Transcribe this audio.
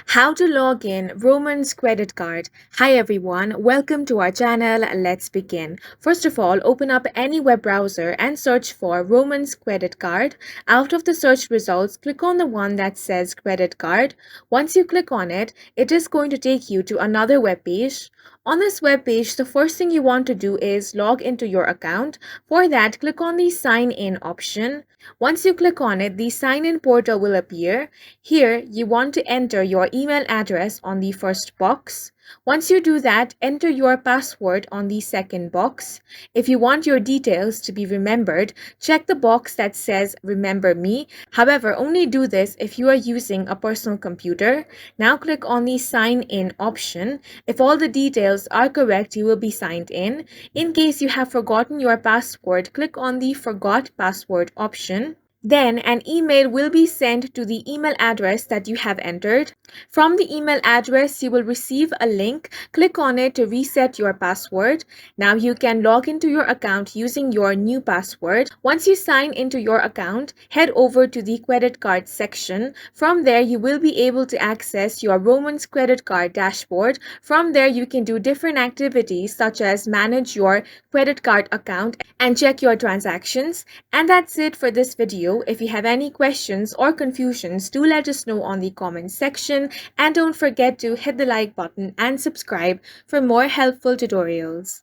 How to log in Roamans credit card. Hi everyone, welcome to our channel. Let's begin. First of all, open up any web browser and search for Roamans credit card. Out of the search results, click on the one that says credit card. Once you click on it, it is going to take you to another web page. On this web page, the first thing you want to do is log into your account. For that, click on the sign in option. Once you click on it, the sign in portal will appear. Here, you want to enter your email address on the first box. Once you do that, enter your password on the second box. If you want your details to be remembered, check the box that says Remember Me. However, only do this if you are using a personal computer. Now click on the Sign In option. If all the details are correct, you will be signed in. In case you have forgotten your password, click on the Forgot Password option. Then an email will be sent to the email address that you have entered. From the email address, you will receive a link. Click on it to reset your password. Now you can log into your account using your new password. Once you sign into your account, head over to the credit card section. From there, you will be able to access your Roamans credit card dashboard. From there, you can do different activities such as manage your credit card account and check your transactions. And that's it for this video. If you have any questions or confusions, do let us know on the comment section, and don't forget to hit the like button and subscribe for more helpful tutorials.